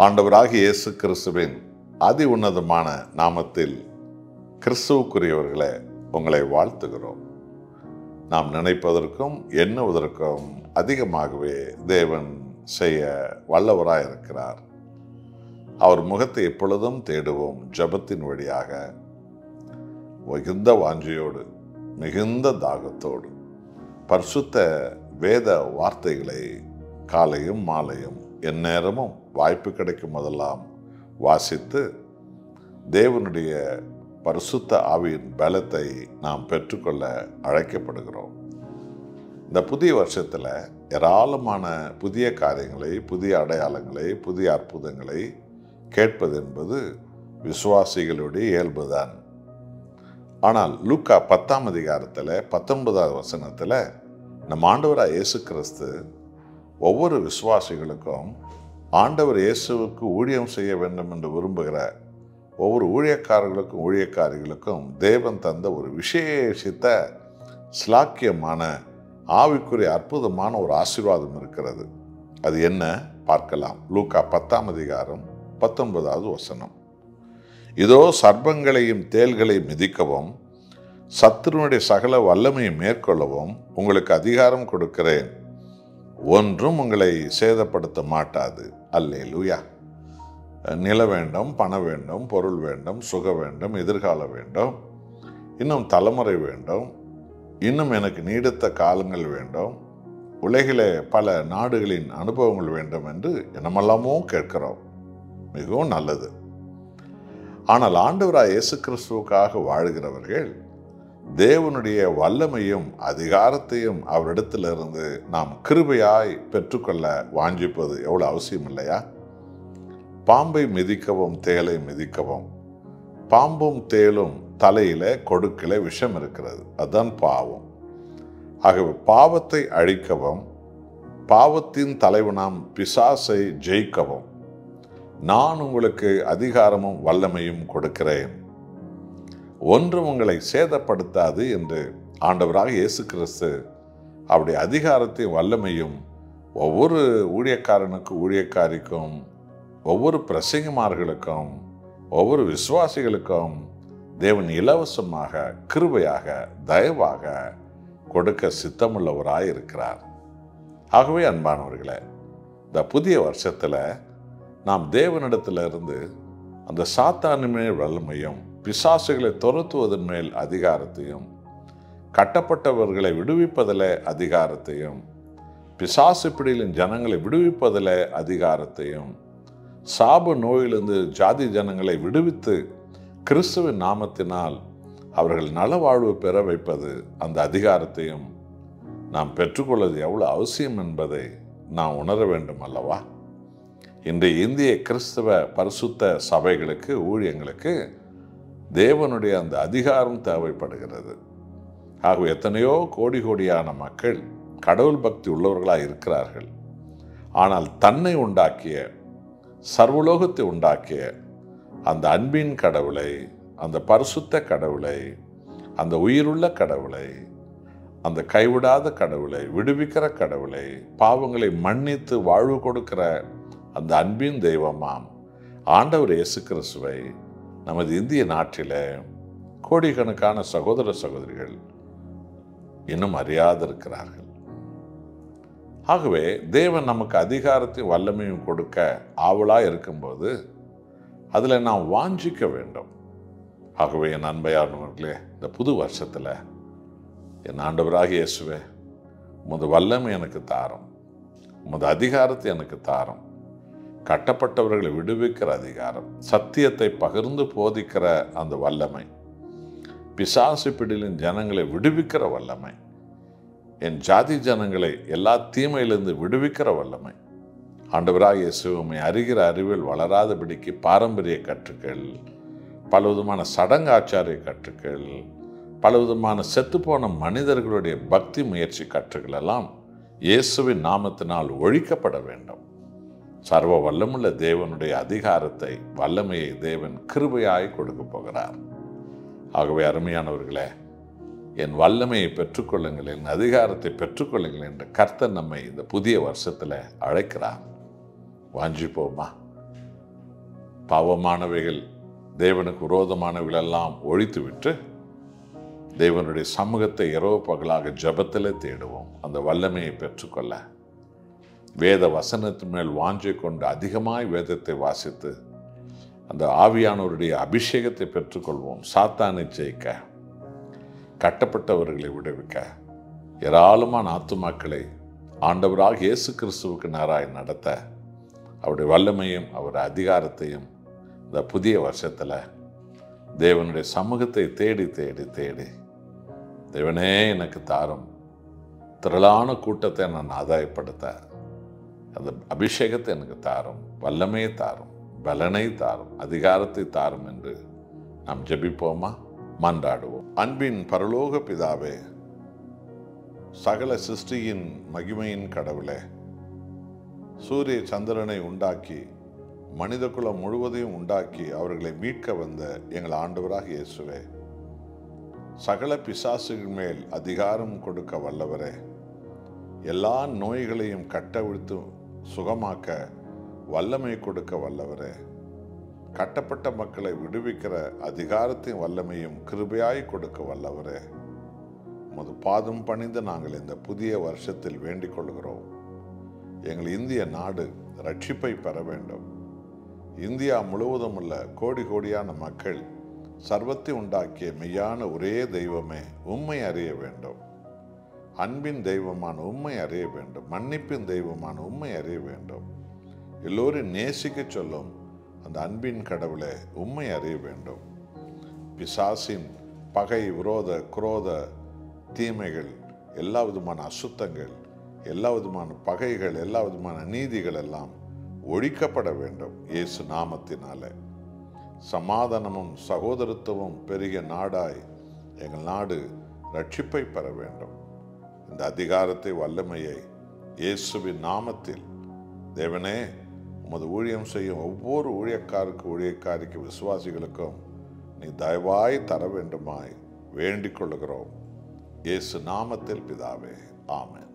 ஆண்டவராகிய இயேசு கிறிஸ்துவின் அதி உன்னதமான நாமத்தில் கிறிஸ்துவுக்குரியவர்களே உங்களை வாழ்த்துகிறோம். நாம் நினைப்பதற்கும் எண்ணுவதற்கும் அதிகமாகவே தேவன் செய்ய வல்லவராயிருக்கிறார். அவர் முகத்தை எப்பொழுதும் தேடுவோம். ஜெபத்தின் வழியாக மிகுந்த வாஞ்சையோடு மிகுந்த தாகத்தோடு பரிசுத்த வேத வார்த்தைகளை காலையும் மாலையும் எந்நேரமும் வாய்ப்பு கிடைக்கும் போதெல்லாம் வாசித்து தேவனுடைய பரிசுத்த ஆவியின் பலத்தை நாம் பெற்றுக்கொள்ள அழைக்கப்படுகிறோம். இந்த புதிய வருஷத்தில் ஏராளமான புதிய காரியங்களை, புதிய அடையாளங்களை, புதிய அற்புதங்களை கேட்பது என்பது விசுவாசிகளுடைய இயல்புதான். ஆனால் லூக்கா 10ஆம் அதிகாரத்தில் 19வது வசனத்தில் நம் ஆண்டவராக இயேசு கிறிஸ்து ஒவ்வொரு விசுவாசிகளுக்கும் ஆண்டவர் இயேசுவுக்கு ஊழியம் செய்ய வேண்டும் என்று விரும்புகிற ஒவ்வொரு ஊழியக்காரர்களுக்கும் ஊழியக்காரிகளுக்கும் தேவன் தந்த ஒரு விசேஷித்த ஸ்லாக்கியமான ஆவிக்குரிய அற்புதமான ஒரு ஆசீர்வாதம் இருக்கிறது. அது என்ன பார்க்கலாம். லூக்கா 10ஆம் அதிகாரம் 19வது வசனம். இதோ சர்ப்பங்களையும் தேள்களையும் மிதிக்கவும் சத்துருனுடைய சகல வல்லமையை மேற்கொள்ளவும் உங்களுக்கு அதிகாரம் கொடுக்கிறேன். ஒன்றும் உங்களை சேதப்படுத்த மாட்டாது. அல்லேலூயா. நில வேண்டும், பணம் வேண்டும், பொருள் வேண்டும், சுக வேண்டும், எதிர்காலம் வேண்டும், இன்னும் தலைமுறை வேண்டும், இன்னும் எனக்கு நீடித்த காலங்கள் வேண்டும், உலகிலே பல நாடுகளின் அனுபவங்கள் வேண்டும் என்று என்னமெல்லாமோ கேட்கிறோம். மிகவும் நல்லது. ஆனால் ஆண்டவராய் இயேசு கிறிஸ்துவுக்காக வாழ்கிறவர்கள் தேவனுடைய வல்லமையும் அதிகாரத்தையும் அவரிடத்திலிருந்து நாம் கிருபையாய் பெற்றுக்கொள்ள வாஞ்சிப்பது எவ்வளவு அவசியம் இல்லையா? பாம்பை மிதிக்கவும் தேலை மிதிக்கவும். பாம்பும் தேலும் தலையில கொடுக்கில விஷம் இருக்கிறது. அதுதான் பாவம். ஆகவே பாவத்தை அழிக்கவும் பாவத்தின் தலைவனாம் பிசாசை ஜெயிக்கவும் நான் உங்களுக்கு அதிகாரமும் வல்லமையும் கொடுக்கிறேன். ஒன்றும் உங்களை சேதப்படுத்தாது என்று ஆண்டவராக இயேசு கிறிஸ்து அவருடைய அதிகாரத்தையும் வல்லமையும் ஒவ்வொரு ஊழியக்காரனுக்கும் ஊழியக்காரிக்கும் ஒவ்வொரு பிரசங்கமார்களுக்கும் ஒவ்வொரு விசுவாசிகளுக்கும் தேவன் இலவசமாக கிருபையாக தயவாக கொடுக்க சித்தமுள்ளவராய் இருக்கிறார். ஆகவே அன்பானவர்களே, இந்த புதிய வருஷத்தில் நாம் தேவனிடத்திலிருந்து அந்த சாத்தானின் மேல் வல்லமையும் பிசாசுகளை துரத்துவதன் மேல் அதிகாரத்தையும் கட்டப்பட்டவர்களை விடுவிப்பதில் அதிகாரத்தையும் பிசாசு பிடியிலும் ஜனங்களை விடுவிப்பதில் அதிகாரத்தையும் சாப நோயிலிருந்து ஜாதி ஜனங்களை விடுவித்து கிறிஸ்துவின் நாமத்தினால் அவர்கள் நலவாழ்வு பெற வைப்பது அந்த அதிகாரத்தையும் நாம் பெற்றுக்கொள்வது எவ்வளவு அவசியம் என்பதை நாம் உணர வேண்டும் அல்லவா? இன்றைய இந்திய கிறிஸ்தவ பரிசுத்த சபைகளுக்கு ஊழியங்களுக்கு தேவனுடைய அந்த அதிகாரம் தேவைப்படுகிறது. ஆகவே எத்தனையோ கோடி கோடியான மக்கள் கடவுள் பக்தி உள்ளவர்களாக இருக்கிறார்கள். ஆனால் தன்னை உண்டாக்கிய சர்வலோகத்தை உண்டாக்கிய அந்த அன்பின் கடவுளை, அந்த பரிசுத்த கடவுளை, அந்த உயிருள்ள கடவுளை, அந்த கைவிடாத கடவுளை, விடுவிக்கிற கடவுளை, பாவங்களை மன்னித்து வாழ்வு கொடுக்கிற அந்த அன்பின் தெய்வமாம் ஆண்டவர் இயேசு கிறிஸ்துவை நமது இந்திய நாட்டில் கோடிக்கணக்கான சகோதர சகோதரிகள் இன்னும் அறியாதிருக்கிறார்கள். ஆகவே தேவன் நமக்கு அதிகாரத்தையும் வல்லமையும் கொடுக்க ஆவலாக இருக்கும்போது அதில் நாம் வாஞ்சிக்க வேண்டும். ஆகவே என் அன்பையானவர்களே, இந்த புது வருஷத்தில் என் ஆண்டவராகிய இயேசுவே, உமது வல்லமை எனக்கு தாரும், உமது அதிகாரத்தை எனக்கு தாரும், கட்டப்பட்டவர்களை விடுவிக்கிற அதிகாரம், சத்தியத்தை பகிர்ந்து போதிக்கிற அந்த வல்லமை, பிசாசு பிடிலின் ஜனங்களை விடுவிக்கிற வல்லமை, என் ஜாதி ஜனங்களை எல்லா தீமையிலிருந்து விடுவிக்கிற வல்லமை, ஆண்டவராகிய இயேசு உம்மை அறிகிற அறிவில் வளராதபடிக்கு பாரம்பரிய கற்றுக்கள், பலவிதமான சடங்காச்சாரிய கற்றுக்கள், பலவிதமான செத்துப்போன மனிதர்களுடைய பக்தி முயற்சி கற்றுக்கள் எல்லாம் இயேசுவின் நாமத்தினால் ஒழிக்கப்பட வேண்டும். சர்வ வல்லமுள்ள தேவனுடைய அதிகாரத்தை வல்லமையை தேவன் கிருபையாய் கொடுக்க போகிறார். ஆகவே அருமையானவர்களே, என் வல்லமையை பெற்றுக்கொள்ளுங்கள், என் அதிகாரத்தை பெற்றுக்கொள்ளுங்கள் என்று கர்த்தர் நம்மை இந்த புதிய வருஷத்தில் அழைக்கிறார். வாஞ்சிப்போமா? பாவமானவைகள், தேவனுக்கு விரோதமானவைகள் எல்லாம் ஒழித்துவிட்டு தேவனுடைய சமூகத்தை இரவு பகலாக ஜெபத்திலே தேடுவோம். அந்த வல்லமையை பெற்றுக்கொள்ள வேத வசனத்தின் மேல் வாஞ்சை கொண்டு அதிகமாய் வேதத்தை வாசித்து அந்த ஆவியானவருடைய அபிஷேகத்தை பெற்றுக்கொள்வோம். சாத்தானை ஜெயிக்க, கட்டப்பட்டவர்களை விடுவிக்க, ஏராளமான ஆத்துமாக்களை ஆண்டவராக இயேசு கிறிஸ்துவுக்கு நேராய் நடத்த அவருடைய வல்லமையும் அவர் அதிகாரத்தையும் இந்த புதிய வருஷத்தில் தேவனுடைய சமூகத்தை தேடி தேடி தேடி, தேவனே எனக்கு தாரும், திரளான கூட்டத்தை நான் ஆதாயப்படுத்த அந்த அபிஷேகத்தை எனக்கு தாரும், வல்லமையை தாரும், பலனை தாரும், அதிகாரத்தை தாரும் என்று நாம் ஜெபிப்போமா? மன்றாடுவோம். அன்பின் பரலோக பிதாவே, சகல சிருஷ்டியின் மகிமையின் கடவுளே, சூரிய சந்திரனை உண்டாக்கி மனித குலம் முழுவதையும் உண்டாக்கி அவர்களை மீட்க வந்த எங்கள் ஆண்டவராக இயேசுவே, சகல பிசாசுகள் மேல் அதிகாரம் கொடுக்க வல்லவரே, எல்லா நோய்களையும் கட்டவிழ்த்து சுகமாக்க வல்லமை கொடுக்க வல்லவரே, கட்டப்பட்ட மக்களை விடுவிக்கிற அதிகாரத்தையும் வல்லமையும் கிருபையாய் கொடுக்க வல்லவரே, உமது பாதம் பணிந்து நாங்கள் இந்த புதிய வருஷத்தில் வேண்டிக் கொள்கிறோம். எங்கள் இந்திய நாடு ரட்சிப்பை பெற வேண்டும். இந்தியா முழுவதும் உள்ள கோடி கோடியான மக்கள் சர்வத்தை உண்டாக்கிய மெய்யான ஒரே தெய்வமே உம்மை அறிய வேண்டும். அன்பின் தெய்வமான உம்மை அறிய வேண்டும். மன்னிப்பின் தெய்வமான உம்மை அறிய வேண்டும். எல்லோரும் நேசிக்க சொல்லும் அந்த அன்பின் கடவுளை உம்மை அறிய வேண்டும். பிசாசின் பகை, விரோத, குரோத, தீமைகள், எல்லா விதமான அசுத்தங்கள், எல்லா விதமான பகைகள், எல்லா விதமான நீதிகள் எல்லாம் ஒழிக்கப்பட வேண்டும். இயேசு நாமத்தினாலே சமாதானமும் சகோதரத்துவம் பெருகிய நாடாய் எங்கள் நாடு ரட்சிப்பை பெற வேண்டும். இந்த அதிகாரத்தை, வல்லமையை இயேசுவின் நாமத்தில் தேவனே, உமது ஊழியம் செய்யும் ஒவ்வொரு ஊழியக்காரிக்கு விசுவாசிகளுக்கும் நீ தயவாய் தர வேண்டுமாய் வேண்டிக் கொள்கிறோம். இயேசு நாமத்தில் பிதாவே, ஆமென்.